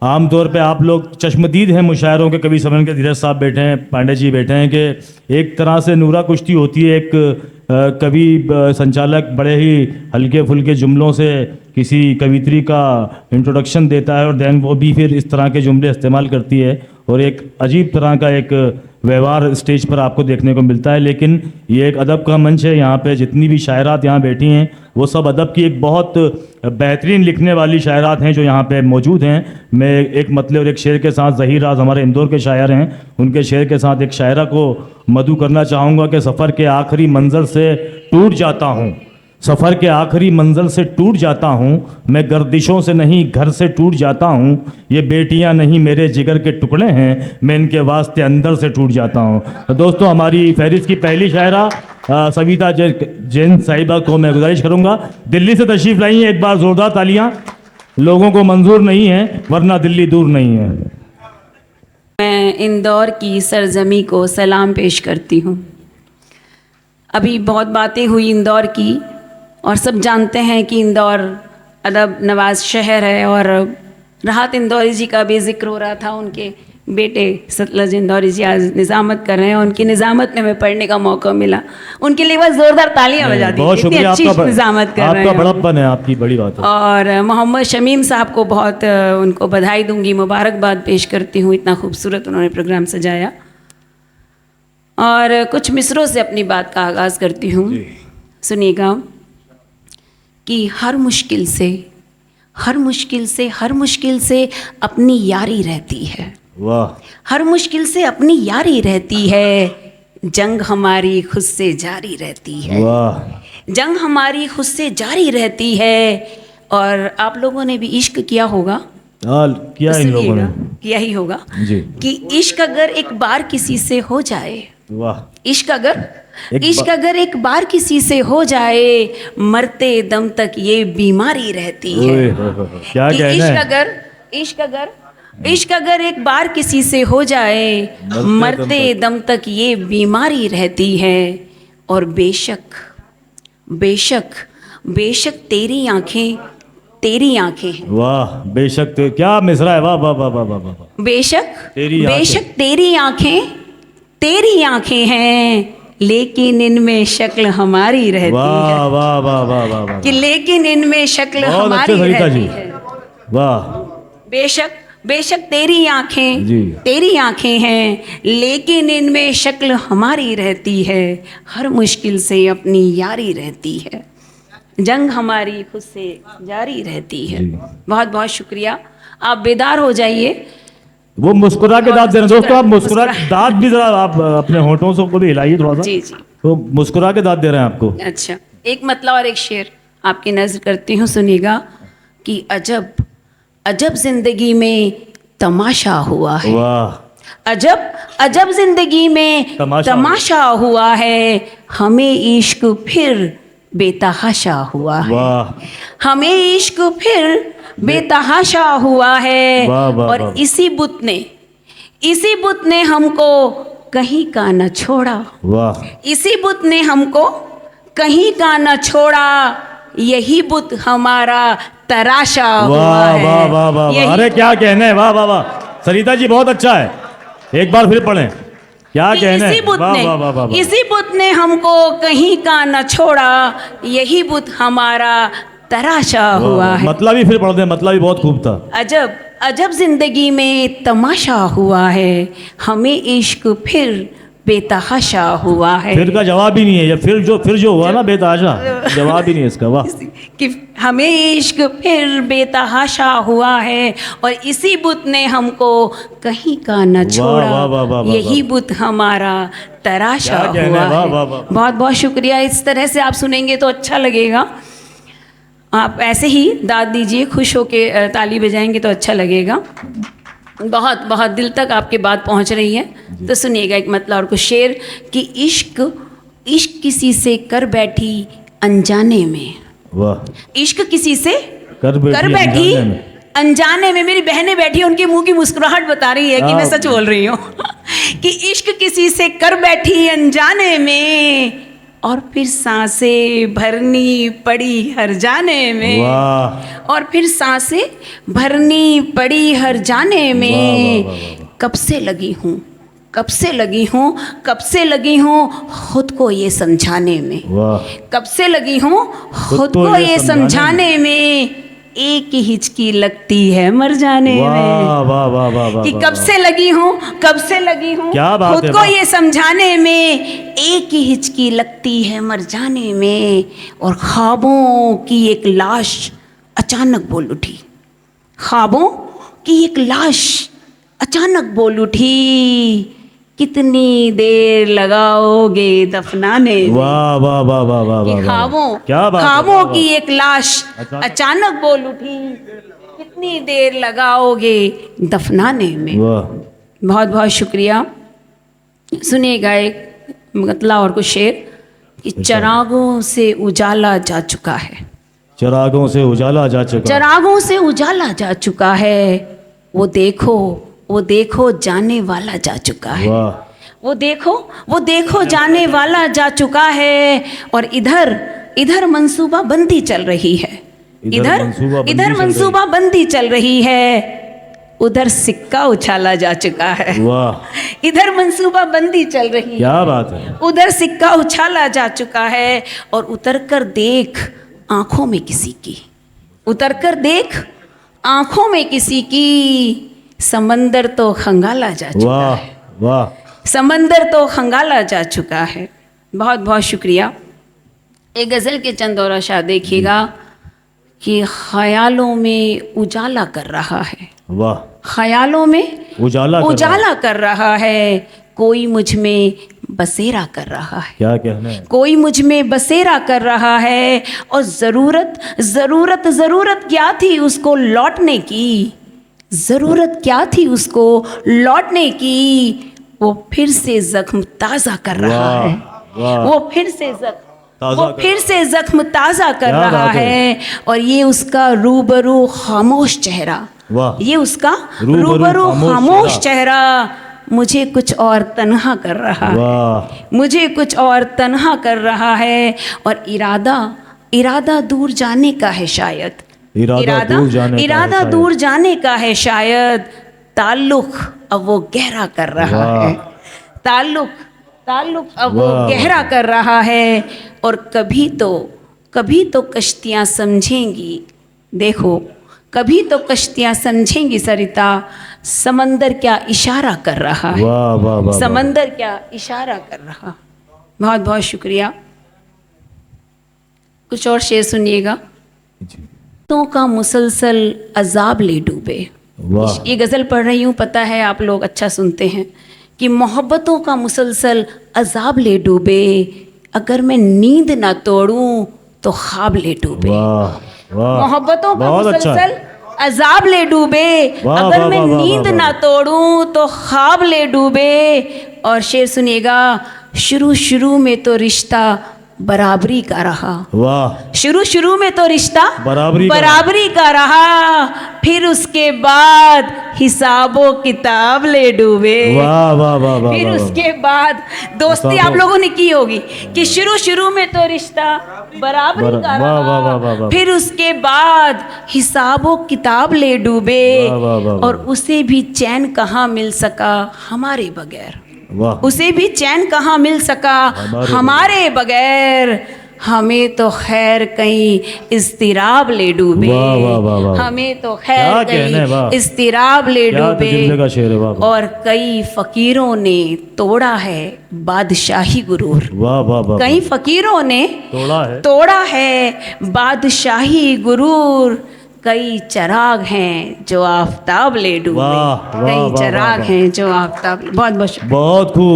आम तौर पे आप लोग चश्मदीद हैं मुशायरों के, कभी समझ के धीरज साहब बैठे हैं, पांडे जी बैठे हैं, कि एक तरह से नूरा कुश्ती होती है। एक कवि संचालक बड़े ही हल्के फुल्के जुमलों से किसी कवित्री का इंट्रोडक्शन देता है और देन वो भी फिर इस तरह के जुमले इस्तेमाल करती है और एक अजीब तरह का एक व्यवहार स्टेज पर आपको देखने को मिलता है। लेकिन ये एक अदब का मंच है, यहाँ पे जितनी भी शायरात यहाँ बैठी हैं वो सब अदब की एक बहुत बेहतरीन लिखने वाली शायरात हैं जो यहाँ पे मौजूद हैं। मैं एक मतले और एक शेर के साथ, ज़हीर राज हमारे इंदौर के शायर हैं, उनके शेर के साथ एक शायरा को मधु करना चाहूँगा कि सफ़र के आखिरी मंज़र से टूट जाता हूँ, सफ़र के आखिरी मंजिल से टूट जाता हूँ, मैं गर्दिशों से नहीं घर से टूट जाता हूँ, ये बेटियाँ नहीं मेरे जिगर के टुकड़े हैं, मैं इनके वास्ते अंदर से टूट जाता हूँ। तो दोस्तों, हमारी फहरिस्त की पहली शायरा सविता जैन साहिबा को मैं गुजारिश करूँगा, दिल्ली से तशरीफ़ लाई हैं, एक बार ज़ोरदार तालियाँ। लोगों को मंजूर नहीं है वरना दिल्ली दूर नहीं है। मैं इंदौर की सरजमी को सलाम पेश करती हूँ। अभी बहुत बातें हुई इंदौर की और सब जानते हैं कि इंदौर अदब नवाज शहर है और राहत इंदौरी जी का भी जिक्र हो रहा था। उनके बेटे सतलज इंदौरी जी आज निज़ामत कर रहे हैं, उनकी निज़ामत में पढ़ने का मौका मिला, उनके लिए बस ज़ोरदार तालियां बजा दी। बहुत शुक्रिया, अच्छी निज़ामत कर रहे हैं, आपका बड़प्पन है, आपकी बड़ी बात है। और मोहम्मद शमीम साहब को बहुत उनको बधाई दूंगी, मुबारकबाद पेश करती हूँ, इतना खूबसूरत उन्होंने प्रोग्राम सजाया। और कुछ मिसरों से अपनी बात का आगाज़ करती हूँ, सुनिएगा। कि हर मुश्किल से अपनी यारी रहती है। वाह। हर मुश्किल से अपनी यारी रहती है, जंग हमारी खुद से जारी रहती है। वाह। जंग हमारी खुद से जारी रहती है। और आप लोगों ने भी इश्क किया होगा, किया इन लोगों ने, किया ही होगा जी। कि इश्क अगर एक बार किसी से हो जाए, वाह, इश्क अगर एक बार किसी से हो जाए, मरते दम तक ये बीमारी रहती है। क्या कहना है? इश्क अगर एक बार किसी से हो जाए, मरते दम तक ये बीमारी रहती है। और बेशक तेरी आंखें हैं। वाह, बेशक क्या मिसरा है, वाह वाह वाह वाह वाह। बेशक तेरी आंखें हैं, लेकिन इनमें शक्ल हमारी रहती है। वाह वाह वाह वाह वाह। कि लेकिन इनमें शक्ल हमारी रहती है। वाह। बेशक तेरी आंखें हैं, लेकिन इनमें शक्ल हमारी रहती है। हर मुश्किल से अपनी यारी रहती है, जंग हमारी खुद से जारी रहती है। बहुत बहुत शुक्रिया, आप बेदार हो जाइए। वो मुस्कुरा के दांत दे रहे हैं दोस्तों, आप मुस्कुरा दांत भी जरा आप अपने होठों से को भी हिलाइए थोड़ा सा। जी। तो मुस्कुरा के दांत दे रहे हैं आपको। अच्छा, एक मतला और एक शेर आपकी नजर करती हूँ, सुनिएगा। कि अजब जिंदगी में तमाशा हुआ है। वाह। अजब जिंदगी में तमाशा हुआ है, हमें इश्क फिर बेतहाशा हुआ है। वाह। हमें इश्क फिर बेतहाशा हुआ है। और इसी बुत ने हमको कहीं का न छोड़ा। वाह। इसी बुत ने हमको कहीं का न छोड़ा, यही बुत हमारा तराशा हुआ है। वाह वाह वाह। अरे क्या कहना है, वाह वाह वाह। सरिता जी बहुत अच्छा है, एक बार फिर पढ़ें, क्या कहना है। इसी बुत ने हमको कहीं का न छोड़ा, यही बुत हमारा तराशा हुआ है। मतलब ही फिर पढ़ दे, मतलब ही बहुत खूब था। अजब जिंदगी में तमाशा हुआ है, हमें इश्क फिर बेतहाशा हुआ है। फिर का जवाब ही नहीं है, या फिर जो हुआ ना बेतहाशा, जवाब ही नहीं है इसका। वाह। कि हमें इश्क फिर बेतहाशा हुआ है, और इसी बुत ने हमको कहीं का न छोड़ा, यही बुत हमारा तराशा हुआ है। बहुत बहुत शुक्रिया। इस तरह से आप सुनेंगे तो अच्छा लगेगा, आप ऐसे ही दाद दीजिए, खुश होके ताली बजाएंगे तो अच्छा लगेगा। बहुत बहुत दिल तक आपके बात पहुंच रही है। तो सुनिएगा एक मतलब और कुछ शेर। कि इश्क किसी से कर बैठी अनजाने में। वाह। इश्क किसी से कर बैठी अनजाने में। मेरी बहनें बैठी, उनके मुंह की मुस्कुराहट बता रही है कि मैं सच बोल रही हूँ। कि इश्क किसी से कर बैठी अनजाने में, और फिर सांसें भरनी पड़ी हर जाने में, वाह और फिर सांसें भरनी पड़ी हर जाने में। वाह, वाह, वाह, वाह। कब से लगी हूँ, कब से लगी हूँ, कब से लगी हूँ खुद को ये समझाने में, वाह कब से लगी हूँ खुद को ये समझाने में। एक ही हिचकी लगती है मर जाने में। वाह वाह वाह वाह वाह कि वाह, कब वाह। से लगी हूँ, कब से लगी हूँ क्या बात खुद है, को वाह। ये समझाने में। एक ही हिचकी लगती है मर जाने में। और ख्वाबों की एक लाश अचानक बोल उठी, ख्वाबों की एक लाश अचानक बोल उठी, कितनी देर लगाओगे दफनाने में। वाह वाह वाह वाह वाह कि वाह, ख्वाबों, क्या बात है, ख्वाबों वाह, वाह। की एक लाश अचानक बोल उठी, कितनी देर लगाओगे दफनाने में। वाह बहुत बहुत शुक्रिया। सुनिएगा एक मतला और कुछ शेर कि चरागों से उजाला जा चुका है, चिरागों से उजाला जा चुका, चरागों से उजाला जा चुका है। वो देखो, वो देखो जाने वाला जा चुका है। वाह वो देखो जाने वाला जा चुका है। और इधर इधर मंसूबा बंदी चल रही है, इधर मंसूबा बंदी चल रही है। उधर सिक्का उछाला जा चुका है। वाह इधर मंसूबा बंदी चल रही है, क्या बात है, उधर सिक्का उछाला जा चुका है। और उतर कर देख आंखों में किसी की, उतर कर देख आंखों में किसी की, समंदर तो खंगाला जा चुका वाह है, वाह समंदर तो खंगाला जा चुका है। बहुत बहुत शुक्रिया। एक गज़ल के चंद और अशार देखिएगा कि ख्यालों में उजाला कर रहा है, वाह ख्यालों में उजाला कर रहा है। कोई मुझ में बसेरा कर रहा है, क्या कहना है, कोई मुझ में बसेरा कर रहा है। और ज़रूरत ज़रूरत ज़रूरत क्या थी उसको लौटने की, ज़रूरत क्या थी उसको लौटने की। वो फिर से जख्म ताज़ा कर रहा है, वाह वो फिर से जख्म ताज़ा कर क्या रहा बात है। है। और ये उसका रूबरू खामोश चेहरा, वाह ये उसका रूबरू खामोश चेहरा मुझे कुछ और तन्हा कर रहा है, वाह मुझे कुछ और तन्हा कर रहा है। और इरादा दूर जाने का है शायद, इरादा दूर जाने का है शायद। ताल्लुक अब वो गहरा कर रहा है, ताल्लुक अब वो गहरा कर रहा है। और कभी तो कश्तियाँ समझेंगी, देखो कभी तो कश्तियाँ समझेंगी सरिता, समंदर क्या इशारा कर रहा है, वाह वाह वाह, समंदर क्या इशारा कर रहा। बहुत बहुत शुक्रिया। कुछ और शेर सुनिएगा। तो का मुसलसल अजाब ले डूबे। वाह ये गज़ल पढ़ रही हूँ, पता है आप लोग अच्छा सुनते हैं। कि मोहब्बतों का मुसलसल अजाब ले डूबे, अगर मैं नींद ना तोड़ूं तो ख्वाब ले डूबे। वाह वाह मोहब्बतों का बहुत अच्छा। मुसलसल अजाब ले डूबे, वाह, अगर वाह, मैं वाह, वाह, नींद वाह, ना तोड़ूं तो ख्वाब ले डूबे। और शेर सुनिएगा, शुरू में तो रिश्ता बराबरी का रहा, वाह शुरू में तो रिश्ता बराबरी का रहा, फिर उसके बाद हिसाबो किताब ले डूबे। वाह वाह वाह वाह, फिर वाह, उसके बाद दोस्ती आप लोगों ने की होगी कि शुरू में तो रिश्ता बराबरी का वाह, वाह, वाह, वाह, रहा, वाह। फिर उसके बाद हिसाबो किताब ले डूबे। वाह, वाह, वाह, वाह। और उसे भी चैन कहाँ मिल सका हमारे बगैर, वाह उसे भी चैन कहाँ मिल सका हमारे बगैर। हमें तो खैर कहीं इस्तिराब ले डूबे, वाह, वाह, वाह, वाह। हमें तो क्या खैर कहना है, वाह। कहीं इस्तिराब ले क्या डूबे। तजुर्बे का शेर है, वाह, वाह। और कई फकीरों ने तोड़ा है बादशाही गुरूर, वाह वाह वाह, कई फकीरों ने तोड़ा है बादशाही गुरूर। कई चराग हैं जो आफताब ले डूबे, वाह, वाह, कई वाह, चराग वाह। हैं जो आफताब। बहुत बहुत बहुत खूब।